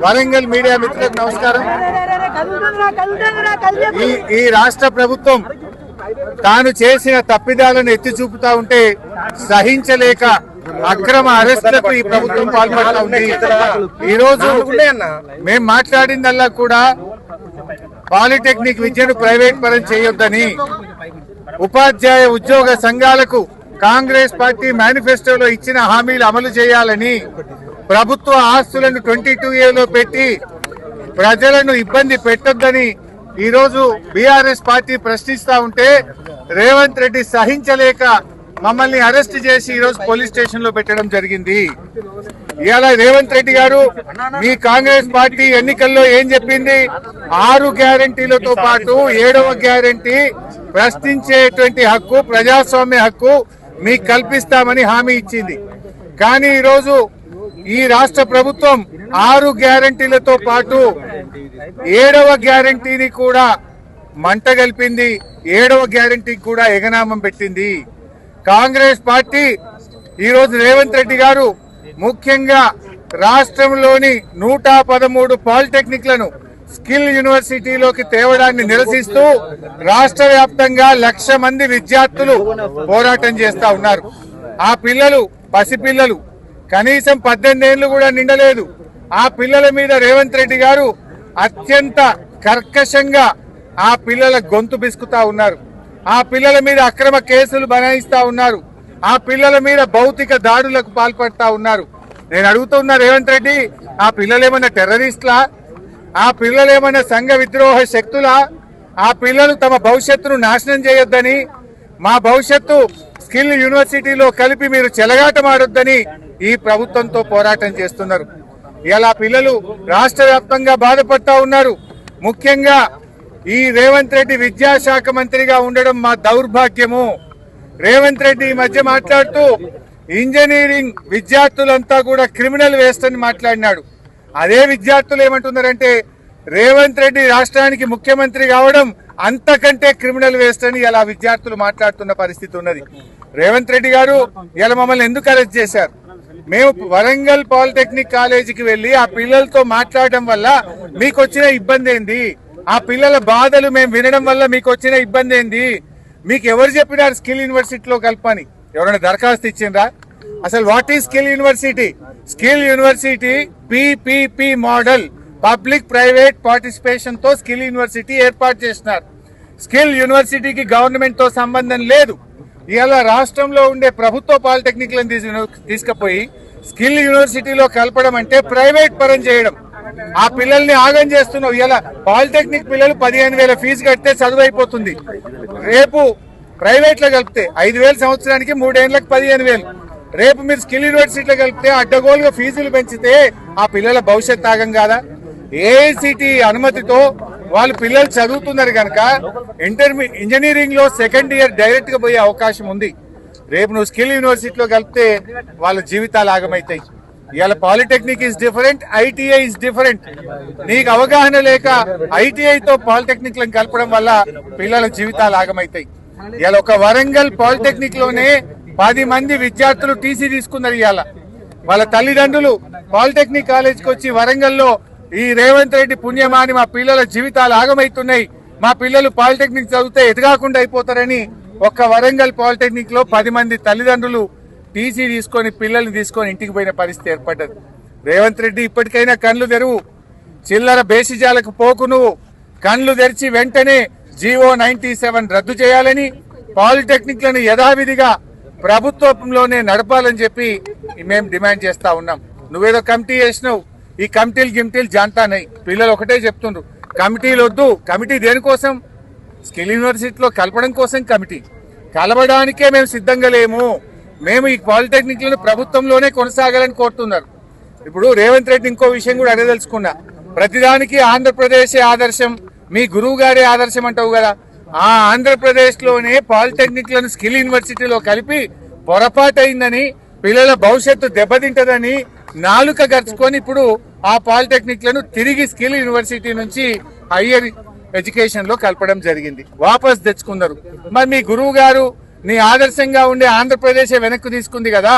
Warangal media మిత్రులకు నమస్కారం. ఈ రాష్ట్ర ప్రభుత్వం తాను చేసిన తప్పిదాలను ఎత్తి చూపుతా ఉంటే సహించలేక అక్రమ అరెస్టులకు ఈ ప్రభుత్వం పాల్పడుతూ ఉంది. ఈ రోజు మేము మాట్లాడిందల్లా కూడా పాలిటెక్నిక్ విద్యను ప్రైవేట్ పరం చేయొద్దని, ఉపాధ్యాయ ఉద్యోగ సంఘాలకు కాంగ్రెస్ పార్టీ మేనిఫెస్టోలో ఇచ్చిన హామీలు అమలు చేయాలని, ప్రభుత్వ ఆస్తులను 22A పెట్టి ప్రజలను ఇబ్బంది పెట్టొద్దని ఈ రోజు బీఆర్ఎస్ పార్టీ ప్రశ్నిస్తా ఉంటే రేవంత్ రెడ్డి సహించలేక మమ్మల్ని అరెస్ట్ చేసి ఈ రోజు పోలీస్ స్టేషన్ లో పెట్టడం జరిగింది. ఇవాళ రేవంత్ రెడ్డి గారు మీ కాంగ్రెస్ పార్టీ ఎన్నికల్లో ఏం చెప్పింది? 6 గ్యారంటీలతో పాటు 7వ గ్యారంటీ ప్రశ్నించేటువంటి హక్కు, ప్రజాస్వామ్య హక్కు మీకు కల్పిస్తామని హామీ ఇచ్చింది. కానీ ఈరోజు ఈ రాష్ట్ర ప్రభుత్వం 6 గ్యారంటీలతో పాటు 7వ గ్యారంటీని కూడా మంట గల్పింది. 7వ గ్యారంటీకి కూడా ఎగనామం పెట్టింది. కాంగ్రెస్ పార్టీ ఈరోజు రేవంత్ రెడ్డి గారు ముఖ్యంగా రాష్ట్రంలోని 113 పాలిటెక్నిక్లను స్కిల్ యూనివర్సిటీలోకి తేవడాన్ని నిరసిస్తూ రాష్ట్ర వ్యాప్తంగా 1,00,000 మంది విద్యార్థులు పోరాటం చేస్తా ఉన్నారు. ఆ పిల్లలు పసిపిల్లలు, కనీసం 18 ఏళ్లు కూడా నిండలేదు. ఆ పిల్లల మీద రేవంత్ రెడ్డి గారు అత్యంత కర్కశంగా ఆ పిల్లల గొంతు బిసుకుతా ఉన్నారు. ఆ పిల్లల మీద అక్రమ కేసులు బనాయిస్తా ఉన్నారు. ఆ పిల్లల మీద భౌతిక దాడులకు పాల్పడతా ఉన్నారు. నేను అడుగుతున్నా రేవంత్ రెడ్డి, ఆ పిల్లలేమన్నా టెర్రరిస్టులా? ఆ పిల్లలేమన్నా సంఘ విద్రోహ శక్తులా? ఆ పిల్లలు తమ భవిష్యత్తును నాశనం చేయొద్దని, మా భవిష్యత్తు స్కిల్ యూనివర్సిటీలో కలిపి మీరు చెలగాటమాడొద్దని ఈ ప్రభుత్వంతో పోరాటం చేస్తున్నారు. ఇలా పిల్లలు రాష్ట్ర వ్యాప్తంగా బాధపడతా ఉన్నారు. ముఖ్యంగా ఈ రేవంత్ రెడ్డి విద్యాశాఖ మంత్రిగా ఉండడం మా దౌర్భాగ్యము. రేవంత్ రెడ్డి ఈ మధ్య మాట్లాడుతూ ఇంజనీరింగ్ విద్యార్థులంతా కూడా క్రిమినల్ వేస్ట్ అని మాట్లాడినాడు. అదే విద్యార్థులు ఏమంటున్నారంటే రేవంత్ రెడ్డి రాష్ట్రానికి ముఖ్యమంత్రి కావడం అంతకంటే క్రిమినల్ వేస్ట్ అని ఇలా విద్యార్థులు మాట్లాడుతున్న పరిస్థితి ఉన్నది. రేవంత్ రెడ్డి గారు ఇలా మమ్మల్ని ఎందుకు అరెస్ట్ చేశారు? మేము వరంగల్ పాలిటెక్నిక్ కాలేజీకి వెళ్లి ఆ పిల్లలతో మాట్లాడడం వల్ల మీకు వచ్చిన ఇబ్బంది ఏంది? ఆ పిల్లల బాధలు మేము వినడం వల్ల మీకు వచ్చిన ఇబ్బంది ఏంది? మీకు ఎవరు చెప్పినారు స్కిల్ యూనివర్సిటీలో కలపని? ఎవరైనా దరఖాస్తు ఇచ్చిండ్రా? అసలు what is skill university? Skill university PPP model, public private participation తో స్కిల్ యూనివర్సిటీ ఏర్పాటు చేసినారు. స్కిల్ యూనివర్సిటీకి గవర్నమెంట్ తో సంబంధం లేదు. ఇలా రాష్ట్రంలో ఉండే ప్రభుత్వ పాలిటెక్నిక్లను తీసుకుపోయి స్కిల్ యూనివర్సిటీలో కలపడం అంటే ప్రైవేట్ పరం చేయడం. ఆ పిల్లల్ని ఆగం చేస్తున్నావు. ఇలా పాలిటెక్నిక్ పిల్లలు 15,000 ఫీజు కడితే చదువు అయిపోతుంది. రేపు ప్రైవేట్ లో కలిపితే 5,000 సంవత్సరానికి, 3 ఏళ్లకు 15,000. రేపు మీరు స్కిల్ యూనివర్సిటీలో కలిపితే అడ్డగోలుగా ఫీజులు పెంచితే ఆ పిల్లల భవిష్యత్ ఆగం కాదా? ఏఐసిటి అనుమతితో వాళ్ళు పిల్లలు చదువుతున్నారు కనుక ఇంజనీరింగ్ లో 2nd ఇయర్ డైరెక్ట్ గా పోయే అవకాశం ఉంది. రేపు నువ్వు స్కిల్ యూనివర్సిటీలో కలిపితే వాళ్ళ జీవితాలు ఆగమవుతాయి. ఇవాళ polytechnic is different, ITI is different. నీకు అవగాహన లేక ITI తో పాలిటెక్నిక్ లను కలపడం వల్ల పిల్లల జీవితాలు ఆగమవుతాయి. ఇవాళ ఒక వరంగల్ పాలిటెక్నిక్ లోనే 10 మంది విద్యార్థులు టీసీ తీసుకున్నారు. ఇవాళ వాళ్ళ తల్లిదండ్రులు పాలిటెక్నిక్ కాలేజీకి వచ్చి వరంగల్లో ఈ రేవంత్ రెడ్డి పుణ్యమాని మా పిల్లల జీవితాలు ఆగమవుతున్నాయి, మా పిల్లలు పాలిటెక్నిక్ చదివితే ఎదగాకుండా అయిపోతారని ఒక్క వరంగల్ పాలిటెక్నిక్ లో 10 మంది తల్లిదండ్రులు టీసీ తీసుకొని పిల్లల్ని తీసుకొని ఇంటికి పోయిన పరిస్థితి ఏర్పడ్డది. రేవంత్ రెడ్డి ఇప్పటికైనా కళ్ళు తెరువు, చిల్లర బేసిజాలకు పోకు. నువ్వు కళ్ళు తెరిచి వెంటనే GO 97 రద్దు చేయాలని, పాలిటెక్నిక్లను యథావిధిగా ప్రభుత్వంలోనే నడపాలని చెప్పి మేము డిమాండ్ చేస్తా ఉన్నాం. నువ్వేదో కమిటీ చేసినావు, ఈ కమిటీలు జాంతానై. పిల్లలు ఒకటే చెప్తుండ్రు, కమిటీలు వద్దు. కమిటీ దేనికోసం? స్కిల్ యూనివర్సిటీలో కలపడం కోసం కమిటీ. కలవడానికే మేము సిద్ధంగా లేము. మేము ఈ పాలిటెక్నిక్లను ప్రభుత్వంలోనే కొనసాగాలని కోరుతున్నారు. ఇప్పుడు రేవంత్ రెడ్డి ఇంకో విషయం కూడా అడగదలుచుకున్నా. ప్రతిదానికి ఆంధ్రప్రదేశే ఆదర్శం, మీ గురువు గారే ఆదర్శం అంటావు కదా. ఆ ఆంధ్రప్రదేశ్ లోనే పాలిటెక్నిక్లను స్కిల్ యూనివర్సిటీలో కలిపి పొరపాటు అయిందని, పిల్లల భవిష్యత్తు దెబ్బతింటదని నాలుక గర్చుకొని ఇప్పుడు ఆ పాలిటెక్నిక్లను తిరిగి స్కిల్ యూనివర్సిటీ నుంచి హయ్యర్ ఎడ్యుకేషన్ లో కలపడం జరిగింది. వాపస్ తెచ్చుకున్నారు. మరి మీ గురువు గారు నీ ఆదర్శంగా ఉండే ఆంధ్రప్రదేశ్ వెనక్కు తీసుకుంది కదా,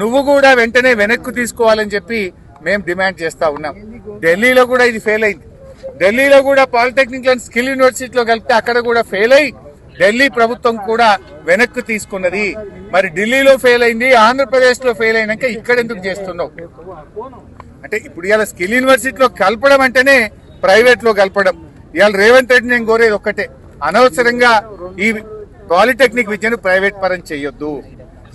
నువ్వు కూడా వెంటనే వెనక్కు తీసుకోవాలని చెప్పి మేము డిమాండ్ చేస్తా ఉన్నాం. ఢిల్లీలో కూడా ఇది ఫెయిల్ అయింది. ఢిల్లీలో కూడా పాలిటెక్నిక్ అండ్ స్కిల్ యూనివర్సిటీలో కలిపితే అక్కడ కూడా ఫెయిల్ అయి ఢిల్లీ ప్రభుత్వం కూడా వెనక్కి తీసుకున్నది. మరి ఢిల్లీలో ఫెయిల్ అయింది, ఆంధ్రప్రదేశ్ లో ఫెయిల్ అయినాక ఇక్కడ ఎందుకు చేస్తున్నావు అంటే ఇప్పుడు ఇవాళ స్కిల్ యూనివర్సిటీలో కలపడం అంటేనే ప్రైవేట్ లో కలపడం. ఇవాళ రేవంత్ రెడ్డి నేను కోరేది ఒక్కటే, అనవసరంగా ఈ పాలిటెక్నిక్ విద్యను ప్రైవేట్ పరం చేయొద్దు.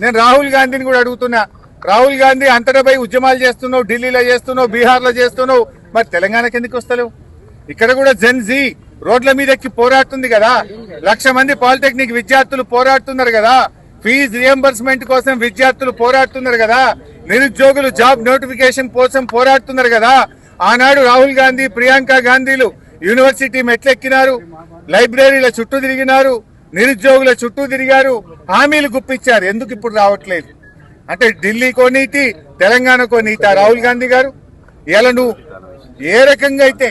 నేను రాహుల్ గాంధీని కూడా అడుగుతున్నా, రాహుల్ గాంధీ అంతటా పోయి ఉద్యమాలు చేస్తున్నావు, ఢిల్లీలో చేస్తున్నావు, బీహార్ లో చేస్తున్నావు, మరి తెలంగాణకి ఎందుకు వస్తలేవు? ఇక్కడ కూడా జెన్జీ రోడ్ల మీద ఎక్కి పోరాడుతుంది కదా, 1,00,000 మంది పాలిటెక్నిక్ విద్యార్థులు పోరాడుతున్నారు కదా, ఫీజు రియంబర్స్మెంట్ కోసం విద్యార్థులు పోరాడుతున్నారు కదా, నిరుద్యోగులు జాబ్ నోటిఫికేషన్ కోసం పోరాడుతున్నారు కదా. ఆనాడు రాహుల్ గాంధీ, ప్రియాంక గాంధీలు యూనివర్సిటీ మెట్లెక్కినారు, లైబ్రరీల చుట్టూ తిరిగినారు, నిరుద్యోగుల చుట్టూ తిరిగారు, హామీలు గుప్పించారు. ఎందుకు ఇప్పుడు రావట్లేదు అంటే ఢిల్లీకో నీతి, తెలంగాణకో నీతి. రాహుల్ గాంధీ గారు ఇలా నువ్వు ఏ రకంగా అయితే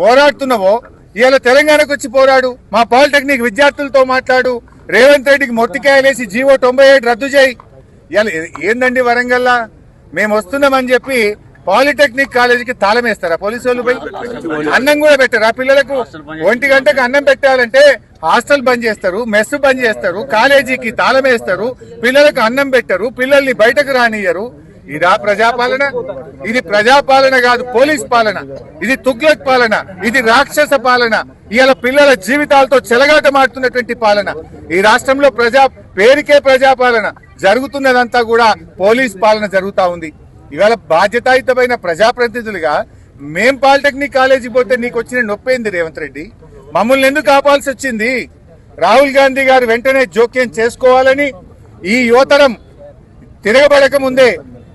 పోరాడుతున్నావో ఇవాళ తెలంగాణకు వచ్చి పోరాడు, మా పాలిటెక్నిక్ విద్యార్థులతో మాట్లాడు, రేవంత్ రెడ్డికి మొట్టికాయలేసి జీవో 97 రద్దు చేయి. ఇవాళ ఏందండి వరంగల్లా మేము వస్తున్నామని చెప్పి పాలిటెక్నిక్ కాలేజీకి తాళం వేస్తారా పోలీసు వాళ్ళు? పోయి అన్నం కూడా పెట్టారా పిల్లలకు? 1 గంటకు అన్నం పెట్టాలంటే హాస్టల్ బంద్ చేస్తారు, మెస్ బంద్ చేస్తారు, కాలేజీకి తాళం వేస్తారు, పిల్లలకు అన్నం పెట్టరు, పిల్లల్ని బయటకు రానియ్యరు. ఇదా ప్రజాపాలన? ఇది ప్రజాపాలన కాదు, పోలీస్ పాలన. ఇది తుగ్లక్ పాలన, ఇది రాక్షస పాలన. ఇవాళ పిల్లల జీవితాలతో చెలగాటమాడుతున్నటువంటి పాలన. ఈ రాష్ట్రంలో పేరుకే ప్రజాపాలన, జరుగుతున్నదంతా కూడా పోలీస్ పాలన జరుగుతా ఉంది. ఇవాళ బాధ్యతాయుతమైన ప్రజాప్రతినిధులుగా మేం పాలిటెక్నిక్ కాలేజీ పోతే నీకు వచ్చిన నొప్పేంది రేవంత్ రెడ్డి? మమ్మల్ని ఎందుకు ఆపాల్సి వచ్చింది? రాహుల్ గాంధీ గారు వెంటనే జోక్యం చేసుకోవాలని, ఈ యువతరం తిరగబడక ముందే,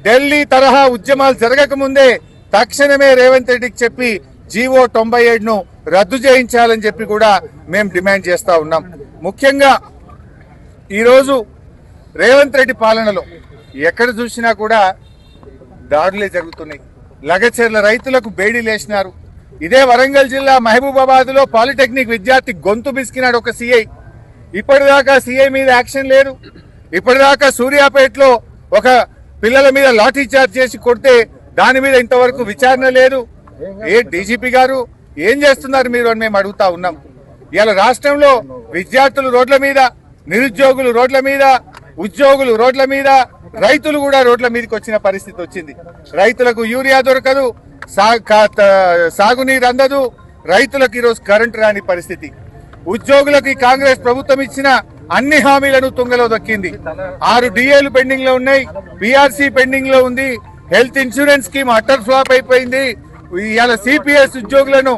ఢిల్లీ తరహా ఉద్యమాలు జరగక ముందే తక్షణమే రేవంత్ రెడ్డికి చెప్పి జీవో 97ను రద్దు చేయించాలని చెప్పి కూడా మేము డిమాండ్ చేస్తా ఉన్నాం. ముఖ్యంగా ఈరోజు రేవంత్ రెడ్డి పాలనలో ఎక్కడ చూసినా కూడా దాడులే జరుగుతున్నాయి. లగచెర్ల రైతులకు బేడీలేసినారు. ఇదే వరంగల్ జిల్లా మహబూబాబాద్ లో పాలిటెక్నిక్ విద్యార్థి గొంతు బిసికినాడు ఒక సిఐ. ఇప్పటిదాకా సిఐ మీద యాక్షన్ లేదు. ఇప్పటిదాకా సూర్యాపేటలో ఒక పిల్లల మీద లాఠీ చార్జ్ చేసి కొడితే దాని మీద ఇంతవరకు విచారణ లేదు. ఏ డీజీపీ గారు ఏం చేస్తున్నారు మీరు అని మేము అడుగుతా ఉన్నాం. ఇవాళ రాష్ట్రంలో విద్యార్థులు రోడ్ల మీద, నిరుద్యోగులు రోడ్ల మీద, ఉద్యోగులు రోడ్ల మీద, రైతులు కూడా రోడ్ల మీదకి వచ్చిన పరిస్థితి వచ్చింది. రైతులకు యూరియా దొరకదు, సాగునీరు అందదు, రైతులకు ఈరోజు కరెంటు రాని పరిస్థితి. ఉద్యోగులకు కాంగ్రెస్ ప్రభుత్వం ఇచ్చిన అన్ని హామీలను తుంగలో దక్కింది. 6 డిఏలు పెండింగ్ లో ఉన్నాయి, పిఆర్సీ పెండింగ్ లో ఉంది, health insurance scheme utter flop అయిపోయింది. ఇవాళ సిపిఎస్ ఉద్యోగులను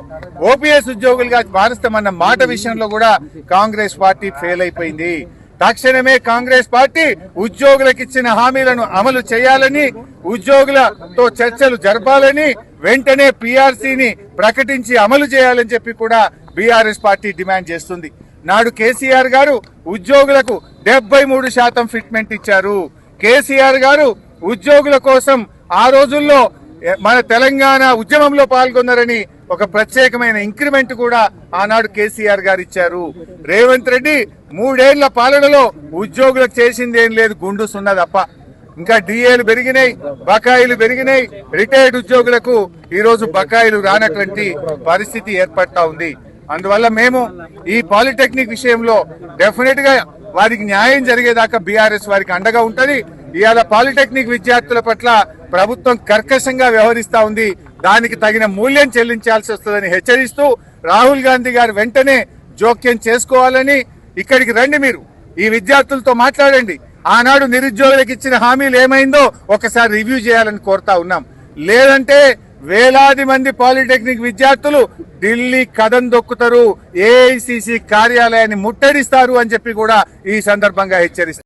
ఓపీఎస్ ఉద్యోగులుగా మారుస్తామన్న మాట విషయంలో కూడా కాంగ్రెస్ పార్టీ ఫెయిల్ అయిపోయింది. తక్షణమే కాంగ్రెస్ పార్టీ ఉద్యోగులకు ఇచ్చిన హామీలను అమలు చేయాలని, ఉద్యోగులతో చర్చలు జరపాలని, వెంటనే పిఆర్సీని ప్రకటించి అమలు చేయాలని చెప్పి కూడా బీఆర్ఎస్ పార్టీ డిమాండ్ చేస్తుంది. నాడు కేసీఆర్ గారు ఉద్యోగులకు 73% ఫిట్మెంట్ ఇచ్చారు. కేసీఆర్ గారు ఉద్యోగుల కోసం ఆ రోజుల్లో మన తెలంగాణ ఉద్యమంలో పాల్గొన్నారని ఒక ప్రత్యేకమైన ఇంక్రిమెంట్ కూడా ఆనాడు కేసీఆర్ గారు ఇచ్చారు. రేవంత్ రెడ్డి 3 ఏళ్ల పాలనలో ఉద్యోగులకు చేసింది ఏం లేదు, గుండు సున్నా తప్ప. ఇంకా డిఏలు పెరిగినాయి, బకాయిలు పెరిగినాయి. రిటైర్డ్ ఉద్యోగులకు ఈ రోజు బకాయిలు రానటువంటి పరిస్థితి ఏర్పడతా ఉంది. అందువల్ల మేము ఈ పాలిటెక్నిక్ విషయంలో డెఫినెట్ గా వారికి న్యాయం జరిగేదాకా బీఆర్ఎస్ వారికి అండగా ఉంటది. ఇవాళ పాలిటెక్నిక్ విద్యార్థుల పట్ల ప్రభుత్వం కర్కశంగా వ్యవహరిస్తా ఉంది. దానికి తగిన మూల్యం చెల్లించాల్సి వస్తుందని హెచ్చరిస్తూ రాహుల్ గాంధీ గారు వెంటనే జోక్యం చేసుకోవాలని, ఇక్కడికి రండి, మీరు ఈ విద్యార్థులతో మాట్లాడండి, ఆనాడు నిరుద్యోగులకు ఇచ్చిన హామీలు ఏమైందో ఒకసారి రివ్యూ చేయాలని కోరుతా ఉన్నాం. లేదంటే వేలాది మంది పాలిటెక్నిక్ విద్యార్థులు ఢిల్లీ కదం దొక్కుతారు, ఏఐసిసి కార్యాలయాన్ని ముట్టడిస్తారు అని చెప్పి కూడా ఈ సందర్భంగా హెచ్చరిస్తారు.